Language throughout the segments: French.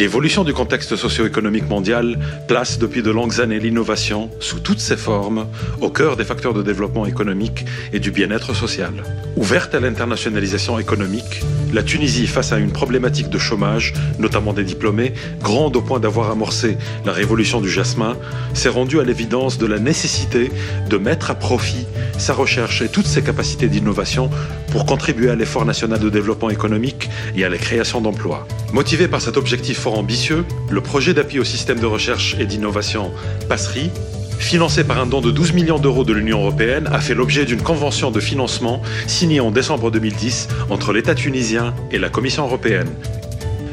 L'évolution du contexte socio-économique mondial place depuis de longues années l'innovation, sous toutes ses formes, au cœur des facteurs de développement économique et du bien-être social. Ouverte à l'internationalisation économique, la Tunisie, face à une problématique de chômage, notamment des diplômés, grande au point d'avoir amorcé la révolution du jasmin, s'est rendue à l'évidence de la nécessité de mettre à profit sa recherche et toutes ses capacités d'innovation pour contribuer à l'effort national de développement économique et à la création d'emplois. Motivé par cet objectif fort ambitieux, le projet d'appui au système de recherche et d'innovation PASRI, financé par un don de 12 millions d'euros de l'Union européenne, a fait l'objet d'une convention de financement signée en décembre 2010 entre l'État tunisien et la Commission européenne.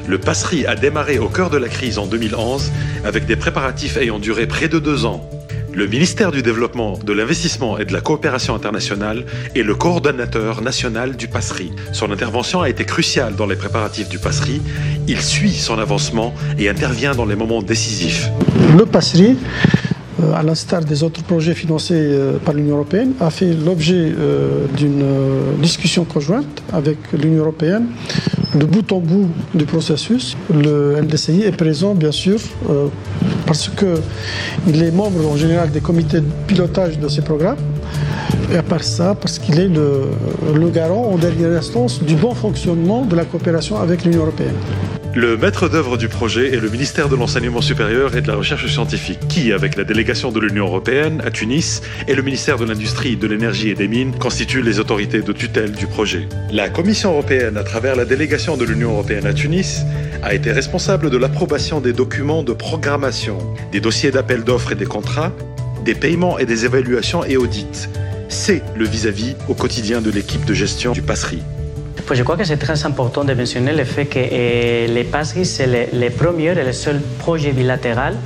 Le PASRI a démarré au cœur de la crise en 2011 avec des préparatifs ayant duré près de 2 ans. Le ministère du Développement, de l'Investissement et de la Coopération internationale est le coordonnateur national du PASRI. Son intervention a été cruciale dans les préparatifs du PASRI. Il suit son avancement et intervient dans les moments décisifs. Le PASRI, à l'instar des autres projets financés par l'Union européenne, a fait l'objet d'une discussion conjointe avec l'Union européenne. De bout en bout du processus, le LDCI est présent, bien sûr, parce qu'il est membre en général des comités de pilotage de ces programmes, et à part ça, parce qu'il est le garant en dernière instance du bon fonctionnement de la coopération avec l'Union européenne. Le maître d'œuvre du projet est le ministère de l'Enseignement supérieur et de la Recherche scientifique, qui, avec la délégation de l'Union européenne à Tunis et le ministère de l'Industrie, de l'Énergie et des Mines, constituent les autorités de tutelle du projet. La Commission européenne, à travers la délégation de l'Union européenne à Tunis, a été responsable de l'approbation des documents de programmation, des dossiers d'appel d'offres et des contrats, des paiements et des évaluations et audits. C'est le vis-à-vis au quotidien de l'équipe de gestion du PASRI. Pues je crois que c'est très important de mentionner le fait que les PASRI, c'est le premier et le seul projet bilatéral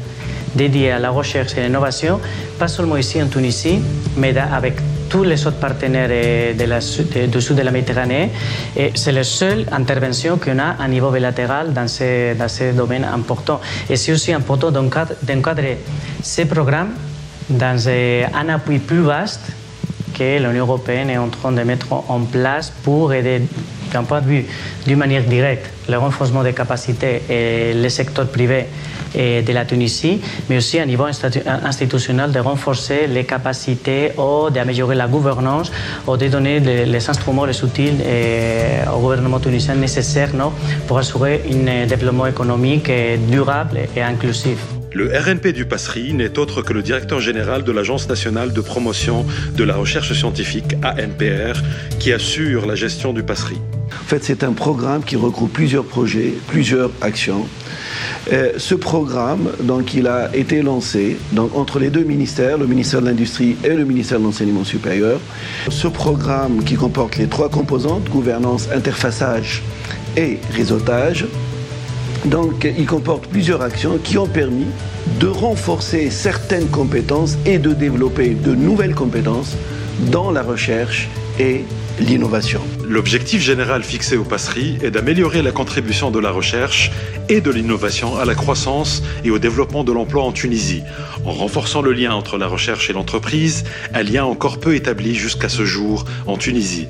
dédié à la recherche et l'innovation, pas seulement ici en Tunisie, mais avec tous les autres partenaires du sud de la Méditerranée. Et c'est la seule intervention qu'on a à niveau bilatéral dans ces domaines importants. Et c'est aussi important d'encadrer ces programmes dans un appui plus vaste que l'Union européenne est en train de mettre en place pour aider d'un point de vue, d'une manière directe, le renforcement des capacités et le secteur privé de la Tunisie, mais aussi à niveau institutionnel de renforcer les capacités ou d'améliorer la gouvernance ou de donner les instruments, les outils au gouvernement tunisien nécessaires pour assurer un développement économique durable et inclusif. Le RNP du PASRI n'est autre que le directeur général de l'Agence nationale de promotion de la recherche scientifique, ANPR, qui assure la gestion du PASRI. En fait, c'est un programme qui regroupe plusieurs projets, plusieurs actions. Ce programme, donc, il a été lancé entre les deux ministères, le ministère de l'Industrie et le ministère de l'Enseignement supérieur. Ce programme qui comporte les 3 composantes, gouvernance, interfaçage et réseautage, donc, il comporte plusieurs actions qui ont permis de renforcer certaines compétences et de développer de nouvelles compétences dans la recherche et l'innovation. L'objectif général fixé au PASRI est d'améliorer la contribution de la recherche et de l'innovation à la croissance et au développement de l'emploi en Tunisie, en renforçant le lien entre la recherche et l'entreprise, un lien encore peu établi jusqu'à ce jour en Tunisie.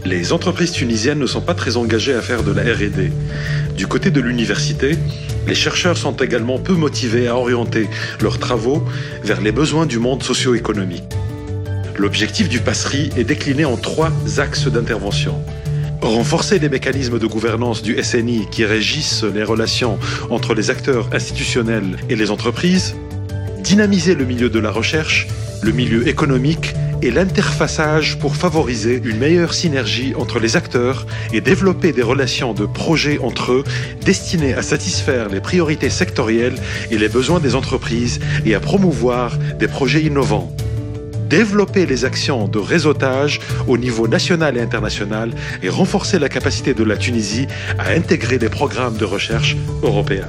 Les entreprises tunisiennes ne sont pas très engagées à faire de la R&D. Du côté de l'université, les chercheurs sont également peu motivés à orienter leurs travaux vers les besoins du monde socio-économique. L'objectif du PASRI est décliné en 3 axes d'intervention. Renforcer les mécanismes de gouvernance du SNI qui régissent les relations entre les acteurs institutionnels et les entreprises. Dynamiser le milieu de la recherche, le milieu économique et l'interfaçage pour favoriser une meilleure synergie entre les acteurs et développer des relations de projet entre eux destinées à satisfaire les priorités sectorielles et les besoins des entreprises et à promouvoir des projets innovants. Développer les actions de réseautage au niveau national et international et renforcer la capacité de la Tunisie à intégrer des programmes de recherche européens.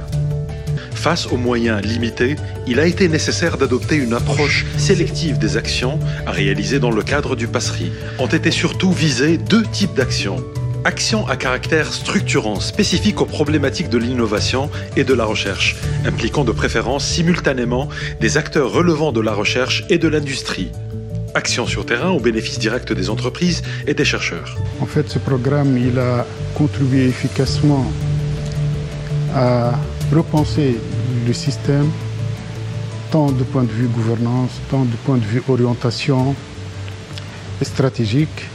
Face aux moyens limités, il a été nécessaire d'adopter une approche sélective des actions à réaliser dans le cadre du PASRI. Ont été surtout visés 2 types d'actions. Actions à caractère structurant, spécifiques aux problématiques de l'innovation et de la recherche, impliquant de préférence simultanément des acteurs relevant de la recherche et de l'industrie. Actions sur terrain au bénéfice direct des entreprises et des chercheurs. En fait, ce programme, il a contribué efficacement à repenser le système, tant du point de vue gouvernance, tant du point de vue orientation stratégique.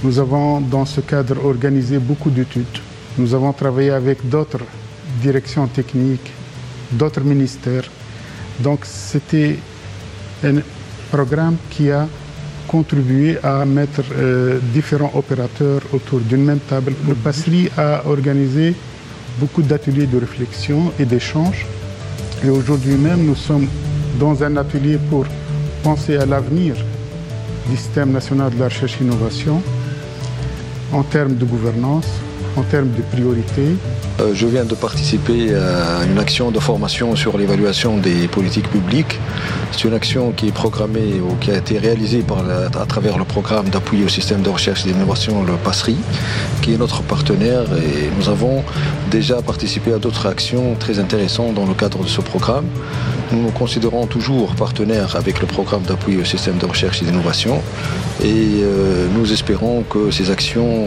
Nous avons, dans ce cadre, organisé beaucoup d'études. Nous avons travaillé avec d'autres directions techniques, d'autres ministères. Donc, c'était un programme qui a contribué à mettre différents opérateurs autour d'une même table. Le PASRI a organisé beaucoup d'ateliers de réflexion et d'échanges. Et aujourd'hui même, nous sommes dans un atelier pour penser à l'avenir du système national de la recherche et innovation en termes de gouvernance, en termes de priorités. Je viens de participer à une action de formation sur l'évaluation des politiques publiques. C'est une action qui est programmée ou qui a été réalisée à travers le programme d'appui au système de recherche et d'innovation, le PASRI, qui est notre partenaire. Et nous avons déjà participé à d'autres actions très intéressantes dans le cadre de ce programme. Nous nous considérons toujours partenaires avec le programme d'appui au système de recherche et d'innovation. Et nous espérons que ces actions,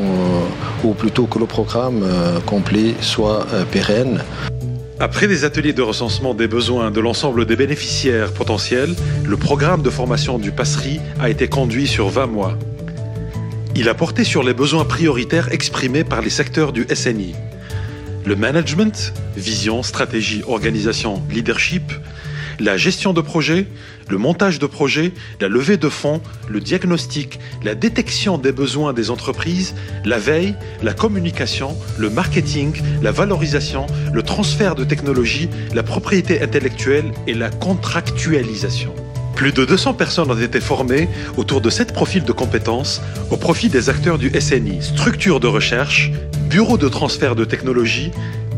ou plutôt que le programme complet, soit pérenne. Après des ateliers de recensement des besoins de l'ensemble des bénéficiaires potentiels, le programme de formation du PASRI a été conduit sur 20 mois. Il a porté sur les besoins prioritaires exprimés par les secteurs du SNI. Le management, vision, stratégie, organisation, leadership, la gestion de projet, le montage de projet, la levée de fonds, le diagnostic, la détection des besoins des entreprises, la veille, la communication, le marketing, la valorisation, le transfert de technologie, la propriété intellectuelle et la contractualisation. Plus de 200 personnes ont été formées autour de 7 profils de compétences au profit des acteurs du SNI, structures de recherche, bureaux de transfert de technologie,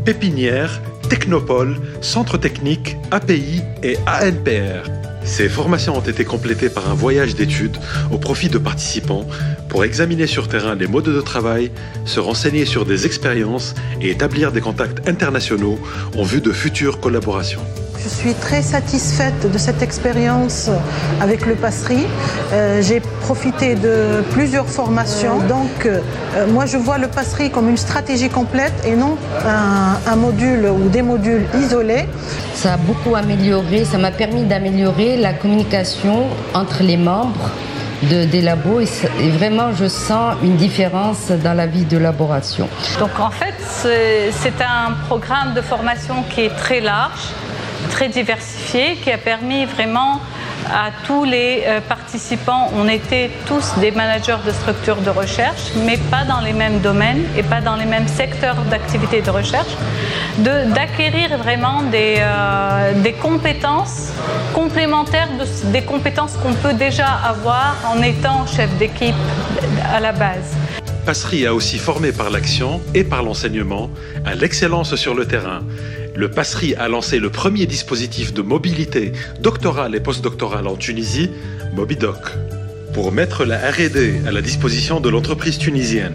pépinières, technopoles, centres techniques, API et ANPR. Ces formations ont été complétées par un voyage d'études au profit de participants pour examiner sur terrain les modes de travail, se renseigner sur des expériences et établir des contacts internationaux en vue de futures collaborations. Je suis très satisfaite de cette expérience avec le PASRI. J'ai profité de plusieurs formations. Donc, moi, je vois le PASRI comme une stratégie complète et non un module ou des modules isolés. Ça a beaucoup amélioré, ça m'a permis d'améliorer la communication entre les membres des labos et vraiment je sens une différence dans la vie de laboration. Donc en fait, c'est un programme de formation qui est très large, très diversifié, qui a permis vraiment à tous les participants, on était tous des managers de structures de recherche, mais pas dans les mêmes domaines et pas dans les mêmes secteurs d'activité de recherche, d'acquérir vraiment des compétences complémentaires des compétences qu'on peut déjà avoir en étant chef d'équipe à la base. PASRI a aussi formé par l'action et par l'enseignement à l'excellence sur le terrain. Le PASRI a lancé le premier dispositif de mobilité doctorale et postdoctorale en Tunisie, Mobidoc, pour mettre la R&D à la disposition de l'entreprise tunisienne,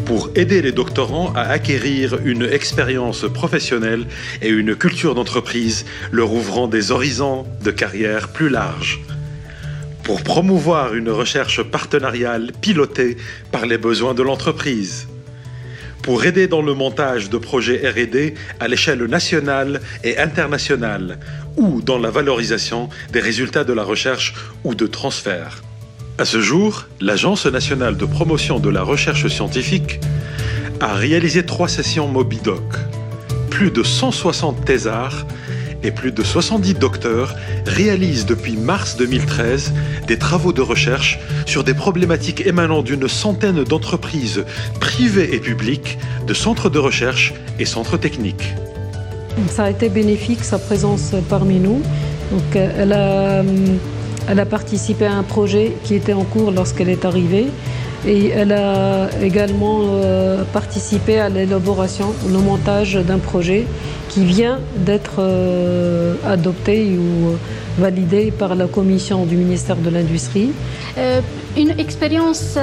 pour aider les doctorants à acquérir une expérience professionnelle et une culture d'entreprise leur ouvrant des horizons de carrière plus larges, pour promouvoir une recherche partenariale pilotée par les besoins de l'entreprise, pour aider dans le montage de projets R&D à l'échelle nationale et internationale ou dans la valorisation des résultats de la recherche ou de transfert. À ce jour, l'Agence nationale de promotion de la recherche scientifique a réalisé 3 sessions Mobidoc, plus de 160 thésards et plus de 70 docteurs réalisent depuis mars 2013 des travaux de recherche sur des problématiques émanant d'une centaine d'entreprises privées et publiques, de centres de recherche et centres techniques. Ça a été bénéfique, sa présence parmi nous. Donc, elle a participé à un projet qui était en cours lorsqu'elle est arrivée. Et elle a également participé à l'élaboration, au montage d'un projet qui vient d'être adopté ou validé par la commission du ministère de l'Industrie. Une expérience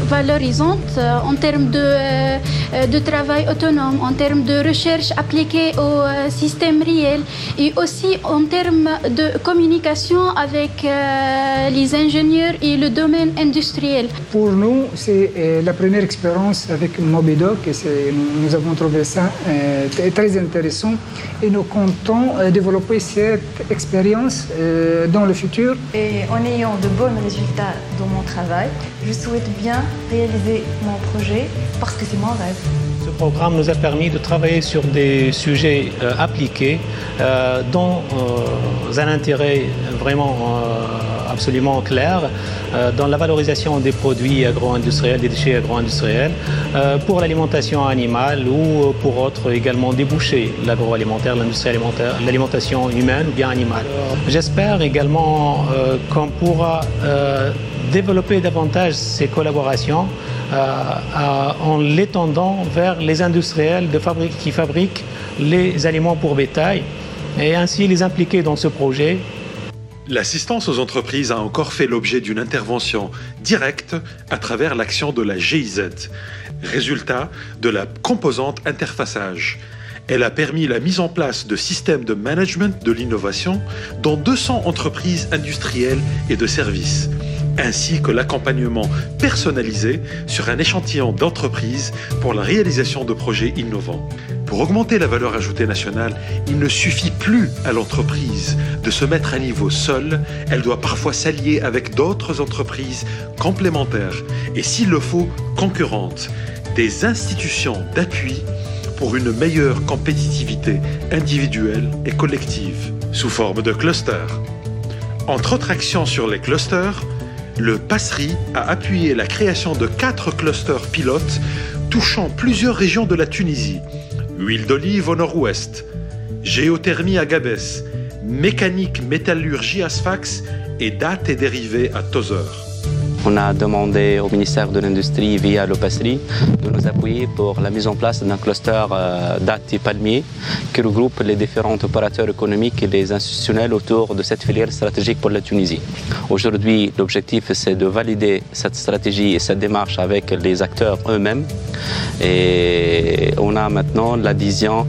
valorisante en termes de travail autonome, en termes de recherche appliquée au système réel et aussi en termes de communication avec les ingénieurs et le domaine industriel. Pour nous, c'est la première expérience avec Mobidoc et nous avons trouvé ça très intéressant et nous comptons développer cette expérience dans le futur. Et en ayant de bons résultats dans mon travail, je souhaite bien réaliser mon projet parce que c'est mon rêve. Ce programme nous a permis de travailler sur des sujets appliqués dont un intérêt vraiment absolument clair dans la valorisation des produits agro-industriels, des déchets agro-industriels, pour l'alimentation animale ou pour autres également déboucher l'agroalimentaire, l'industrie alimentaire, l'alimentation humaine ou bien animale. J'espère également qu'on pourra développer davantage ces collaborations en l'étendant vers les industriels qui fabriquent les aliments pour bétail et ainsi les impliquer dans ce projet. L'assistance aux entreprises a encore fait l'objet d'une intervention directe à travers l'action de la GIZ, résultat de la composante interfaçage. Elle a permis la mise en place de systèmes de management de l'innovation dans 200 entreprises industrielles et de services, ainsi que l'accompagnement personnalisé sur un échantillon d'entreprises pour la réalisation de projets innovants. Pour augmenter la valeur ajoutée nationale, il ne suffit plus à l'entreprise de se mettre à niveau seule, elle doit parfois s'allier avec d'autres entreprises complémentaires et, s'il le faut, concurrentes, des institutions d'appui pour une meilleure compétitivité individuelle et collective, sous forme de clusters. Entre autres actions sur les clusters, le PASRI a appuyé la création de 4 clusters pilotes touchant plusieurs régions de la Tunisie: huile d'olive au nord-ouest, géothermie à Gabès, mécanique métallurgie à Sfax et dates et dérivés à Tozeur. On a demandé au ministère de l'Industrie via le PASRI de nous appuyer pour la mise en place d'un cluster dattes et palmiers qui regroupe les différents opérateurs économiques et les institutionnels autour de cette filière stratégique pour la Tunisie. Aujourd'hui, l'objectif c'est de valider cette stratégie et cette démarche avec les acteurs eux-mêmes. Et on a maintenant l'adhésion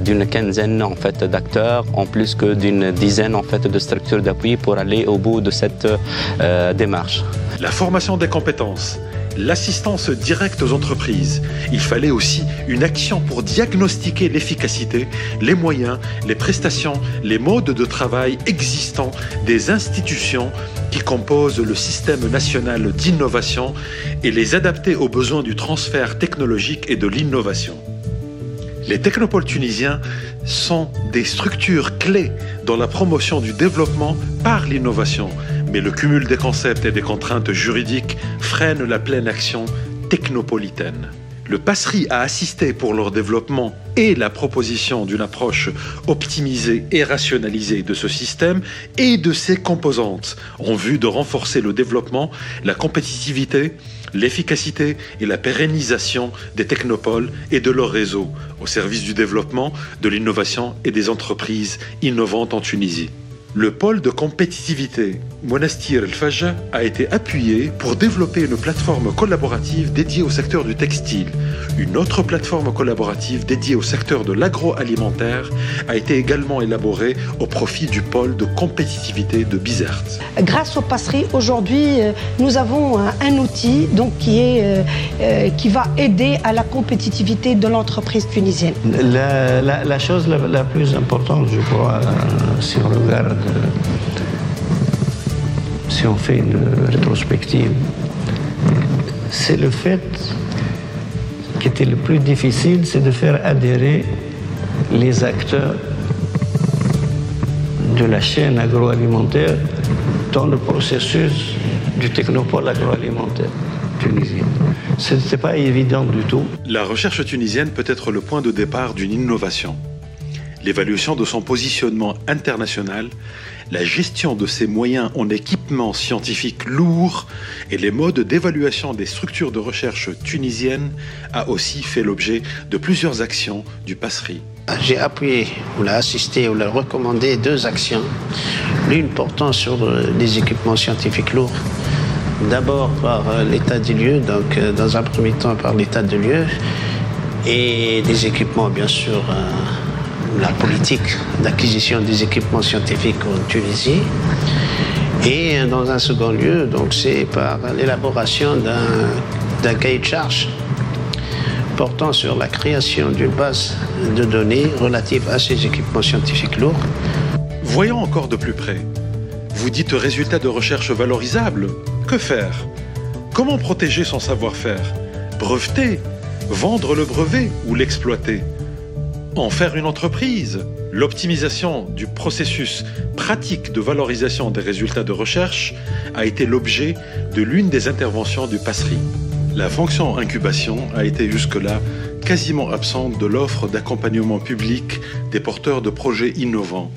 d'une quinzaine en fait, d'acteurs, en plus que d'une dizaine en fait, de structures d'appui pour aller au bout de cette démarche. La formation des compétences, l'assistance directe aux entreprises. Il fallait aussi une action pour diagnostiquer l'efficacité, les moyens, les prestations, les modes de travail existants des institutions qui composent le système national d'innovation et les adapter aux besoins du transfert technologique et de l'innovation. Les technopoles tunisiens sont des structures clés dans la promotion du développement par l'innovation, mais le cumul des concepts et des contraintes juridiques freine la pleine action technopolitaine. Le PASRI a assisté pour leur développement et la proposition d'une approche optimisée et rationalisée de ce système et de ses composantes en vue de renforcer le développement, la compétitivité, l'efficacité et la pérennisation des technopoles et de leur réseau au service du développement, de l'innovation et des entreprises innovantes en Tunisie. Le pôle de compétitivité Monastir El Fajja a été appuyé pour développer une plateforme collaborative dédiée au secteur du textile. Une autre plateforme collaborative dédiée au secteur de l'agroalimentaire a été également élaborée au profit du pôle de compétitivité de Bizerte. Grâce au PASRI, aujourd'hui, nous avons un outil donc, qui va aider à la compétitivité de l'entreprise tunisienne. La chose la plus importante, je crois, si on regarde, si on fait une rétrospective, c'est le fait qui était le plus difficile, c'est de faire adhérer les acteurs de la chaîne agroalimentaire dans le processus du technopole agroalimentaire tunisien. Ce n'était pas évident du tout. La recherche tunisienne peut être le point de départ d'une innovation. L'évaluation de son positionnement international, la gestion de ses moyens en équipements scientifiques lourds et les modes d'évaluation des structures de recherche tunisiennes a aussi fait l'objet de plusieurs actions du PASRI. J'ai appuyé, ou l'a assisté, ou l'a recommandé 2 actions. L'une portant sur des équipements scientifiques lourds. D'abord par l'état des lieux, donc dans un premier temps par l'état des lieux, et des équipements, bien sûr, la politique d'acquisition des équipements scientifiques en Tunisie. Et dans un second lieu, donc c'est par l'élaboration d'un cahier de charge portant sur la création d'une base de données relative à ces équipements scientifiques lourds. Voyons encore de plus près. Vous dites résultats de recherche valorisables. Que faire? Comment protéger son savoir-faire? Breveter? Vendre le brevet ou l'exploiter? En faire une entreprise? L'optimisation du processus pratique de valorisation des résultats de recherche a été l'objet de l'une des interventions du PASRI. La fonction incubation a été jusque-là quasiment absente de l'offre d'accompagnement public des porteurs de projets innovants.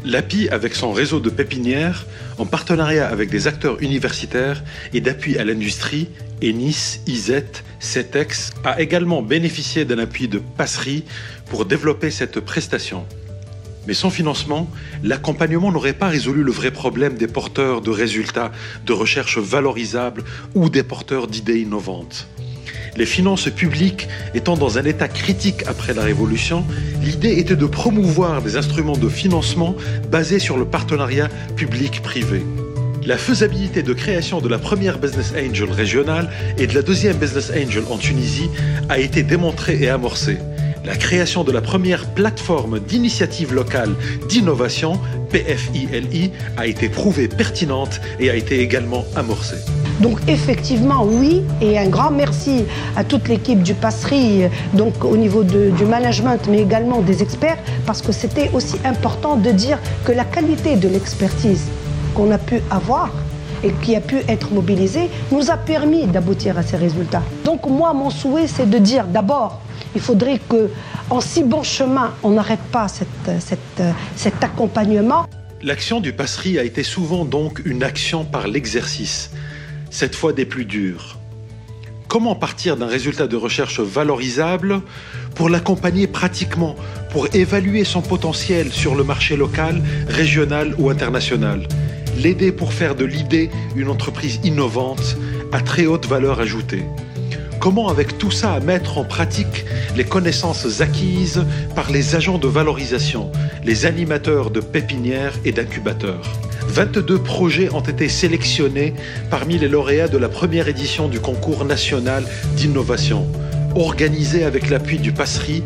L'API, avec son réseau de pépinières, en partenariat avec des acteurs universitaires et d'appui à l'industrie, ENIS, ISET, CETEX, a également bénéficié d'un appui de PASRI pour développer cette prestation. Mais sans financement, l'accompagnement n'aurait pas résolu le vrai problème des porteurs de résultats de recherche valorisables ou des porteurs d'idées innovantes. Les finances publiques étant dans un état critique après la Révolution, l'idée était de promouvoir des instruments de financement basés sur le partenariat public-privé. La faisabilité de création de la première Business Angel régionale et de la deuxième Business Angel en Tunisie a été démontrée et amorcée. La création de la première plateforme d'initiative locale d'innovation, PFILI, a été prouvée pertinente et a été également amorcée. Donc effectivement, oui, et un grand merci à toute l'équipe du PASRI, donc au niveau du management, mais également des experts, parce que c'était aussi important de dire que la qualité de l'expertise qu'on a pu avoir et qui a pu être mobilisée nous a permis d'aboutir à ces résultats. Donc moi, mon souhait, c'est de dire d'abord, il faudrait qu'en si bon chemin, on n'arrête pas cet accompagnement. L'action du PASRI a été souvent donc une action par l'exercice, cette fois des plus durs. Comment partir d'un résultat de recherche valorisable pour l'accompagner pratiquement, pour évaluer son potentiel sur le marché local, régional ou international? L'aider pour faire de l'idée une entreprise innovante à très haute valeur ajoutée. Comment avec tout ça mettre en pratique les connaissances acquises par les agents de valorisation, les animateurs de pépinières et d'incubateurs? 22 projets ont été sélectionnés parmi les lauréats de la première édition du concours national d'innovation, organisé avec l'appui du PASRI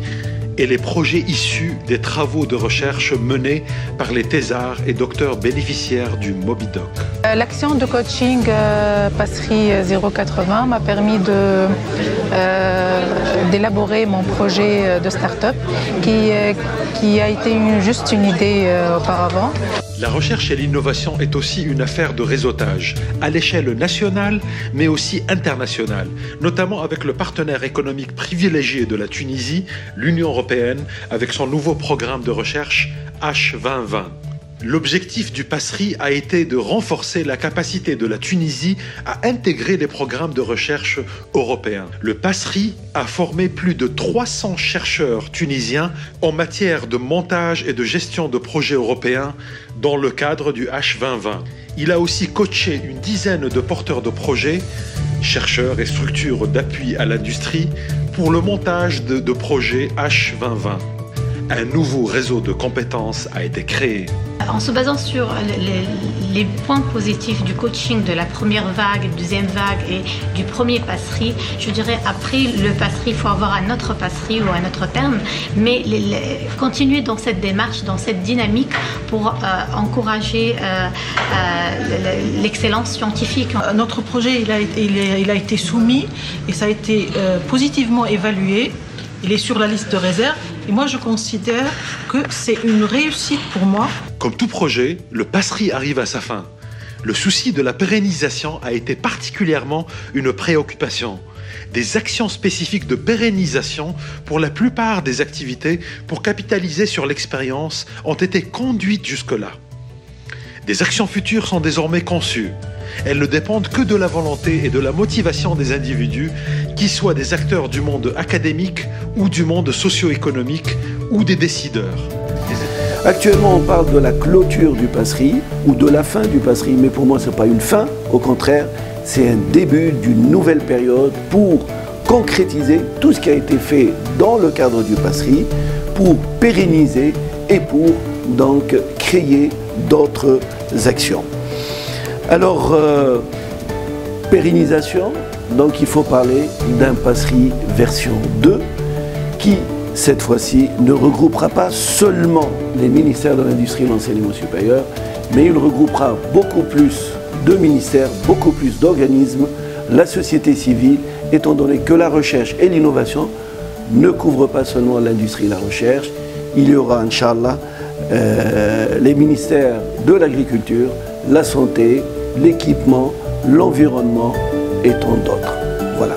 et les projets issus des travaux de recherche menés par les thésards et docteurs bénéficiaires du Mobidoc. L'action de coaching PASRI 080 m'a permis d'élaborer mon projet de start-up qui a été juste une idée auparavant. La recherche et l'innovation est aussi une affaire de réseautage, à l'échelle nationale, mais aussi internationale, notamment avec le partenaire économique privilégié de la Tunisie, l'Union européenne, avec son nouveau programme de recherche H2020. L'objectif du PASRI a été de renforcer la capacité de la Tunisie à intégrer les programmes de recherche européens. Le PASRI a formé plus de 300 chercheurs tunisiens en matière de montage et de gestion de projets européens dans le cadre du H2020. Il a aussi coaché une dizaine de porteurs de projets, chercheurs et structures d'appui à l'industrie pour le montage de projets H2020. Un nouveau réseau de compétences a été créé. En se basant sur les points positifs du coaching de la première vague, deuxième vague et du premier PASRI, je dirais après le PASRI, il faut avoir un autre PASRI ou un autre terme, mais continuer dans cette démarche, dans cette dynamique pour encourager l'excellence scientifique. Notre projet il a été soumis et ça a été positivement évalué. Il est sur la liste de réserve et moi je considère que c'est une réussite pour moi. Comme tout projet, le PASRI arrive à sa fin. Le souci de la pérennisation a été particulièrement une préoccupation. Des actions spécifiques de pérennisation pour la plupart des activités pour capitaliser sur l'expérience ont été conduites jusque-là. Des actions futures sont désormais conçues. Elles ne dépendent que de la volonté et de la motivation des individus, qu'ils soient des acteurs du monde académique ou du monde socio-économique ou des décideurs? Actuellement, on parle de la clôture du Passerie ou de la fin du Passerie, mais pour moi, ce n'est pas une fin. Au contraire, c'est un début d'une nouvelle période pour concrétiser tout ce qui a été fait dans le cadre du Passerie, pour pérenniser et pour donc créer d'autres actions. Alors, pérennisation, donc il faut parler d'un Passerie version 2 qui, cette fois-ci, ne regroupera pas seulement les ministères de l'Industrie et de l'Enseignement supérieur, mais il regroupera beaucoup plus de ministères, beaucoup plus d'organismes, la société civile, étant donné que la recherche et l'innovation ne couvrent pas seulement l'industrie et la recherche. Il y aura, Inch'Allah, les ministères de l'agriculture, la santé, l'équipement, l'environnement et tant d'autres. Voilà.